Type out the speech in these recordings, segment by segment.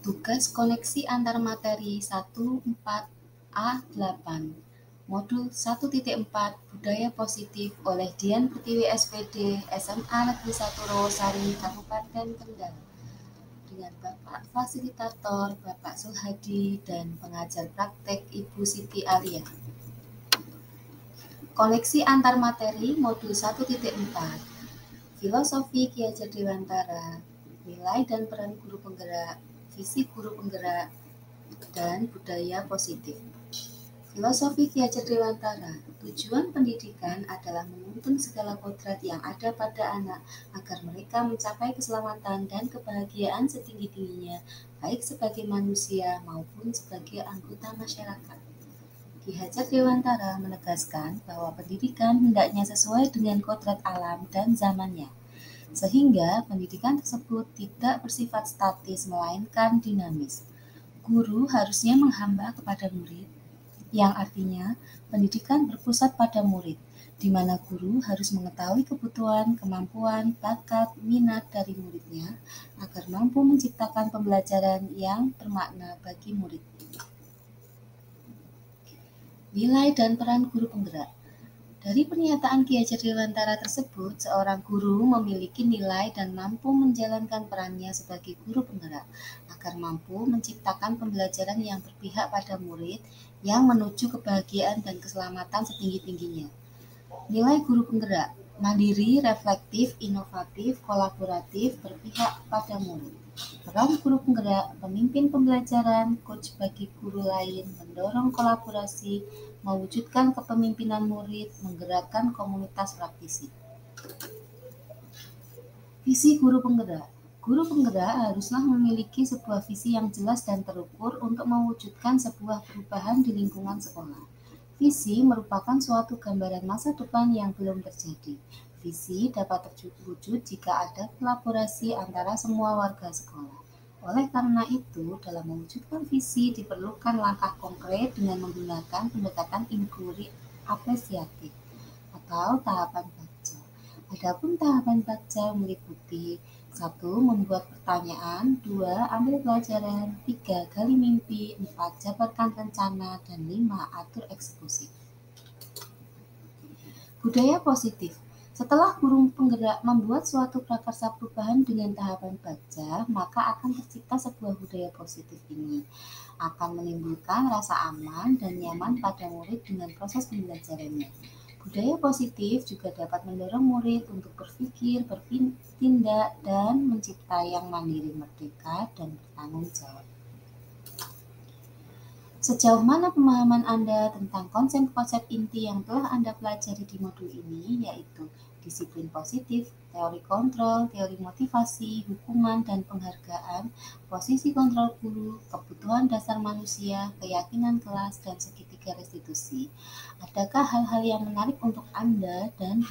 Tugas koneksi antar materi 14A8 Modul 1.4 Budaya Positif oleh Dian Pertiwi SPD SMA Negeri 1 Rawasari Kabupaten Kendal dengan Bapak Fasilitator Bapak Sulhadi dan pengajar praktek Ibu Siti Alia. Koneksi antar materi Modul 1.4 Filosofi Ki Hajar Dewantara, nilai dan peran guru penggerak, visi guru penggerak, dan budaya positif. Filosofi Ki Hajar Dewantara, tujuan pendidikan adalah menuntun segala kodrat yang ada pada anak agar mereka mencapai keselamatan dan kebahagiaan setinggi-tingginya, baik sebagai manusia maupun sebagai anggota masyarakat. Ki Hajar Dewantara menegaskan bahwa pendidikan hendaknya sesuai dengan kodrat alam dan zamannya, sehingga pendidikan tersebut tidak bersifat statis melainkan dinamis. Guru harusnya menghamba kepada murid, yang artinya pendidikan berpusat pada murid, di mana guru harus mengetahui kebutuhan, kemampuan, bakat, minat dari muridnya agar mampu menciptakan pembelajaran yang bermakna bagi murid. Nilai dan peran guru penggerak. Dari pernyataan Ki Hajar Dewantara tersebut, seorang guru memiliki nilai dan mampu menjalankan perannya sebagai guru penggerak agar mampu menciptakan pembelajaran yang berpihak pada murid yang menuju kebahagiaan dan keselamatan setinggi-tingginya. Nilai guru penggerak, mandiri, reflektif, inovatif, kolaboratif, berpihak pada murid. Peran guru penggerak, pemimpin pembelajaran, coach bagi guru lain, mendorong kolaborasi, mewujudkan kepemimpinan murid, menggerakkan komunitas praktisi. Visi guru penggerak. Guru penggerak haruslah memiliki sebuah visi yang jelas dan terukur untuk mewujudkan sebuah perubahan di lingkungan sekolah. Visi merupakan suatu gambaran masa depan yang belum terjadi. Visi dapat terwujud jika ada kolaborasi antara semua warga sekolah. Oleh karena itu, dalam mewujudkan visi diperlukan langkah konkret dengan menggunakan pendekatan inquiry apresiatif atau tahapan baca. Adapun tahapan baca meliputi 1. Membuat pertanyaan, 2. Ambil pelajaran, 3. Gali mimpi, 4. Jabarkan rencana, dan 5. Atur eksekusi. Budaya positif. Setelah guru penggerak membuat suatu prakarsa perubahan dengan tahapan baca, maka akan tercipta sebuah budaya positif ini. Akan menimbulkan rasa aman dan nyaman pada murid dengan proses pembelajarannya. Budaya positif juga dapat mendorong murid untuk berpikir, bertindak, dan mencipta yang mandiri, merdeka, dan bertanggung jawab. Sejauh mana pemahaman Anda tentang konsep-konsep inti yang telah Anda pelajari di modul ini, yaitu disiplin positif, teori kontrol, teori motivasi, hukuman dan penghargaan, posisi kontrol guru, kebutuhan dasar manusia, keyakinan kelas, dan segitiga restitusi? Adakah hal-hal yang menarik untuk Anda dan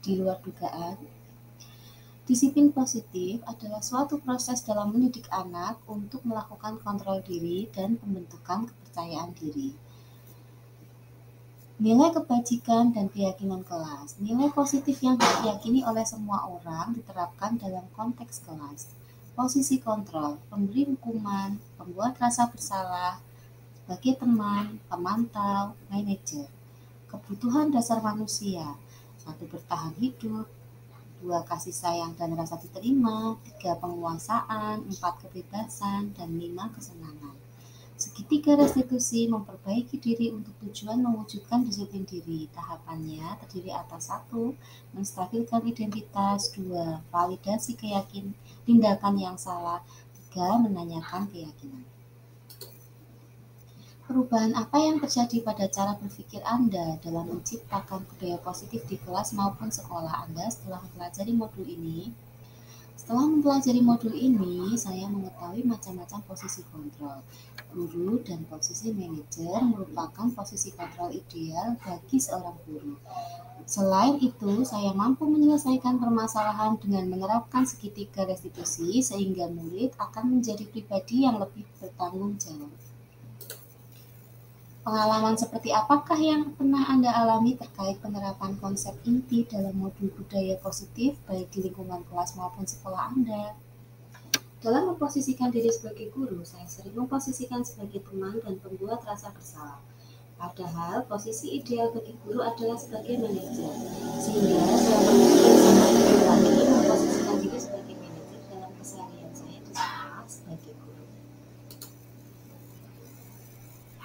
di luar dugaan? Disiplin positif adalah suatu proses dalam mendidik anak untuk melakukan kontrol diri dan pembentukan kepercayaan diri. Nilai kebajikan dan keyakinan kelas. Nilai positif yang diyakini oleh semua orang diterapkan dalam konteks kelas. Posisi kontrol, pemberi hukuman, pembuat rasa bersalah, sebagai teman, pemantau, manajer. Kebutuhan dasar manusia. 1. Bertahan hidup, 2. Kasih sayang dan rasa diterima, 3. Penguasaan, 4. Kebebasan, dan 5. Kesenangan. Segitiga restitusi memperbaiki diri untuk tujuan mewujudkan disiplin diri. Tahapannya terdiri atas 1. Menstabilkan identitas, 2. Validasi tindakan yang salah, 3. Menanyakan keyakinan. Perubahan apa yang terjadi pada cara berpikir Anda dalam menciptakan budaya positif di kelas maupun sekolah Anda setelah mempelajari modul ini? Setelah mempelajari modul ini, saya mengetahui macam-macam posisi kontrol. Guru dan posisi manajer merupakan posisi kontrol ideal bagi seorang guru. Selain itu, saya mampu menyelesaikan permasalahan dengan menerapkan segitiga restitusi sehingga murid akan menjadi pribadi yang lebih bertanggung jawab. Pengalaman seperti apakah yang pernah Anda alami terkait penerapan konsep inti dalam modul budaya positif baik di lingkungan kelas maupun sekolah Anda? Dalam memposisikan diri sebagai guru, saya sering memposisikan sebagai teman dan pembuat rasa bersalah. Padahal posisi ideal bagi guru adalah sebagai manajer, sehingga saya berpikir sangat lagi memposisikan diri sebagai manajer dalam keseharian saya di sekolah sebagai guru.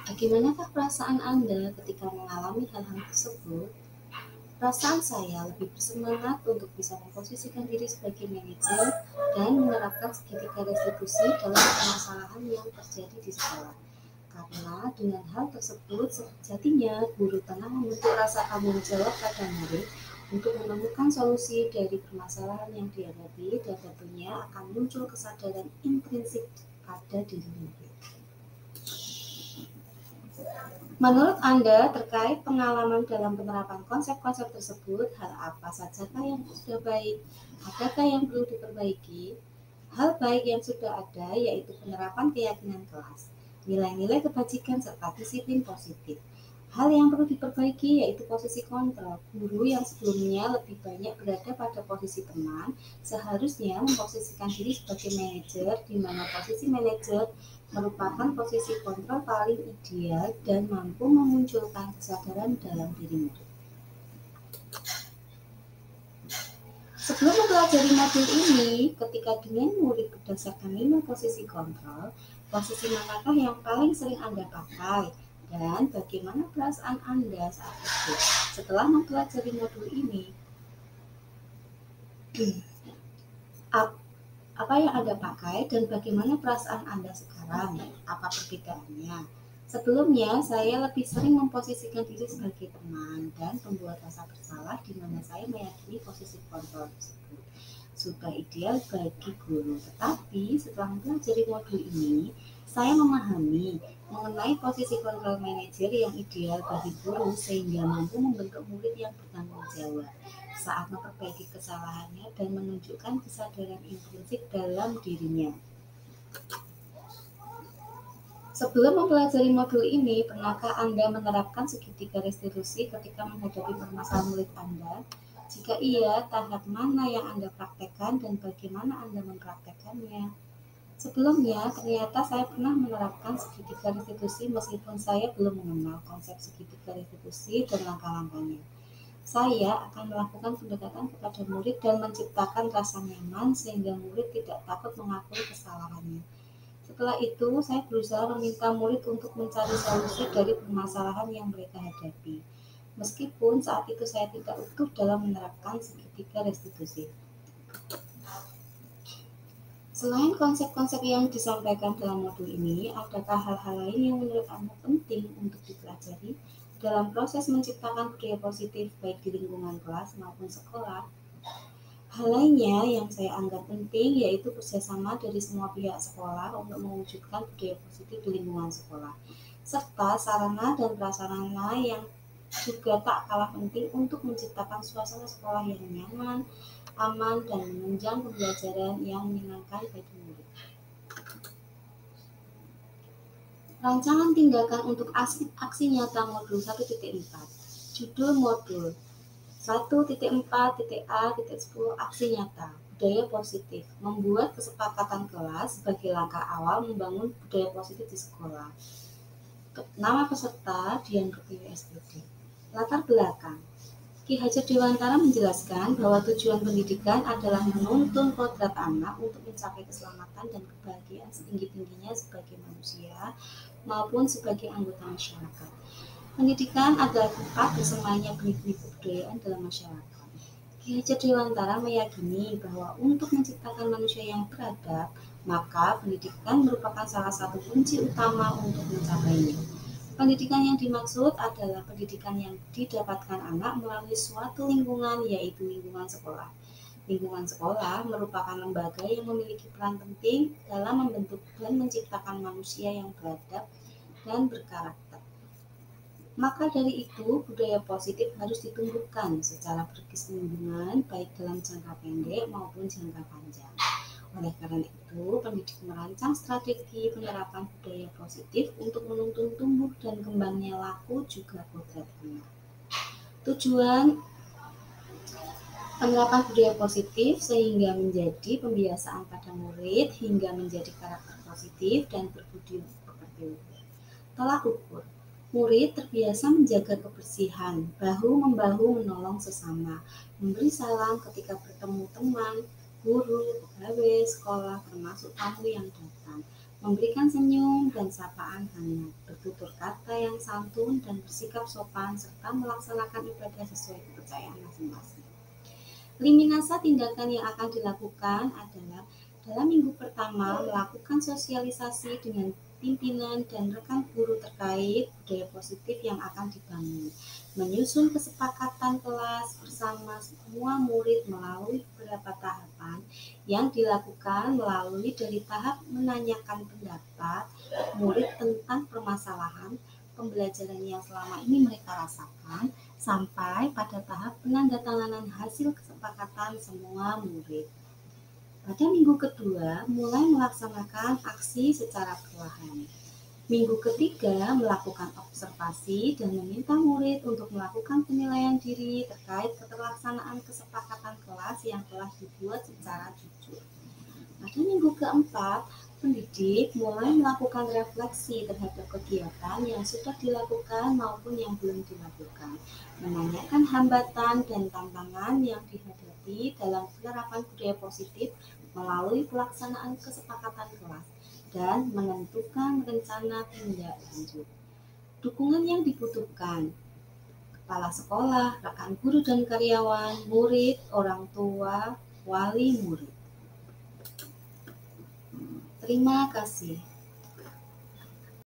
Bagaimanakah perasaan Anda ketika mengalami hal-hal tersebut? Perasaan saya lebih bersemangat untuk bisa memposisikan diri sebagai manajer dan menerapkan segitiga restitusi dalam permasalahan yang terjadi di sekolah. Karena dengan hal tersebut sejatinya guru tengah membentuk rasa tanggung jawab pada murid untuk menemukan solusi dari permasalahan yang dihadapi dan tentunya akan muncul kesadaran intrinsik pada diri murid. Menurut Anda terkait pengalaman dalam penerapan konsep-konsep tersebut, hal apa sajakah yang sudah baik? Adakah yang perlu diperbaiki? Hal baik yang sudah ada yaitu penerapan keyakinan kelas, nilai-nilai kebajikan serta disiplin positif. Hal yang perlu diperbaiki yaitu posisi kontrol. Guru yang sebelumnya lebih banyak berada pada posisi teman, seharusnya memposisikan diri sebagai manajer, di mana posisi manajer merupakan posisi kontrol paling ideal dan mampu memunculkan kesadaran dalam diri murid. Sebelum mempelajari modul ini, ketika dengan murid berdasarkan 5 posisi kontrol, posisi manakah yang paling sering Anda pakai? Dan bagaimana perasaan Anda saat itu? Setelah mempelajari modul ini, apa yang Anda pakai dan bagaimana perasaan Anda sekarang? Apa perbedaannya? Sebelumnya, saya lebih sering memposisikan diri sebagai teman dan pembuat rasa bersalah di mana saya meyakini posisi kontrol tersebut sudah ideal bagi guru. Tetapi setelah mempelajari modul ini, saya memahami mengenai posisi kontrol manajer yang ideal bagi guru sehingga mampu membentuk murid yang bertanggung jawab saat memperbaiki kesalahannya dan menunjukkan kesadaran intrinsik dalam dirinya. Sebelum mempelajari modul ini, pernahkah Anda menerapkan segitiga restitusi ketika menghadapi permasalahan murid Anda? Jika iya, tahap mana yang Anda praktekkan dan bagaimana Anda mempraktekannya? Sebelumnya, ternyata saya pernah menerapkan segitiga restitusi meskipun saya belum mengenal konsep segitiga restitusi dan langkah-langkahnya. Saya akan melakukan pendekatan kepada murid dan menciptakan rasa nyaman sehingga murid tidak takut mengakui kesalahannya. Setelah itu, saya berusaha meminta murid untuk mencari solusi dari permasalahan yang mereka hadapi. Meskipun saat itu saya tidak utuh dalam menerapkan segitiga restitusi. Selain konsep-konsep yang disampaikan dalam modul ini, adakah hal-hal lain yang menurut Anda penting untuk dipelajari dalam proses menciptakan budaya positif baik di lingkungan kelas maupun sekolah? Hal lainnya yang saya anggap penting yaitu kerjasama dari semua pihak sekolah untuk mewujudkan budaya positif di lingkungan sekolah, serta sarana dan prasarana yang juga tak kalah penting untuk menciptakan suasana sekolah yang nyaman, aman, dan menunjang pembelajaran yang menyenangkan bagi murid. Rancangan tindakan untuk aksi nyata modul 1.4. Judul modul 1.4.A.10 Aksi nyata budaya positif, membuat kesepakatan kelas sebagai langkah awal membangun budaya positif di sekolah. Nama peserta Dian Pertiwi SPD. Latar belakang Ki Hajar Dewantara menjelaskan bahwa tujuan pendidikan adalah menuntun kodrat anak untuk mencapai keselamatan dan kebahagiaan setinggi-tingginya sebagai manusia maupun sebagai anggota masyarakat. Pendidikan adalah tempat bersemayamnya benih-benih kebudayaan dalam masyarakat. Ki Hajar Dewantara meyakini bahwa untuk menciptakan manusia yang beradab, maka pendidikan merupakan salah satu kunci utama untuk mencapainya. Pendidikan yang dimaksud adalah pendidikan yang didapatkan anak melalui suatu lingkungan, yaitu lingkungan sekolah. Lingkungan sekolah merupakan lembaga yang memiliki peran penting dalam membentuk dan menciptakan manusia yang beradab dan berkarakter. Maka dari itu, budaya positif harus ditumbuhkan secara berkesinambungan baik dalam jangka pendek maupun jangka panjang. Oleh karena itu, pendidik merancang strategi penerapan budaya positif untuk menuntun tumbuh dan kembangnya laku juga kodrat anak. Penerapan budaya positif sehingga menjadi pembiasaan pada murid hingga menjadi karakter positif dan berbudi pekerti. Tolak ukur. Murid terbiasa menjaga kebersihan, bahu-membahu menolong sesama, memberi salam ketika bertemu teman, guru, pegawai sekolah, termasuk tamu yang datang, memberikan senyum dan sapaan hangat, bertutur kata yang santun dan bersikap sopan, serta melaksanakan ibadah sesuai kepercayaan masing-masing. Liminasa tindakan yang akan dilakukan adalah dalam minggu pertama melakukan sosialisasi dengan pimpinan dan rekan guru terkait budaya positif yang akan dibangun, menyusun kesepakatan kelas bersama semua murid melalui beberapa tahapan yang dilakukan melalui dari tahap menanyakan pendapat murid tentang permasalahan pembelajaran yang selama ini mereka rasakan, sampai pada tahap penandatanganan hasil kesepakatan semua murid. Pada minggu kedua, mulai melaksanakan aksi secara perlahan. Minggu ketiga, melakukan observasi dan meminta murid untuk melakukan penilaian diri terkait keterlaksanaan kesepakatan kelas yang telah dibuat secara jujur. Pada minggu keempat, pendidik mulai melakukan refleksi terhadap kegiatan yang sudah dilakukan maupun yang belum dilakukan, menanyakan hambatan dan tantangan yang dihadapi dalam penerapan budaya positif melalui pelaksanaan kesepakatan kelas, dan menentukan rencana tindak lanjut. Dukungan yang dibutuhkan: kepala sekolah, rekan guru dan karyawan, murid, orang tua, wali murid. Terima kasih.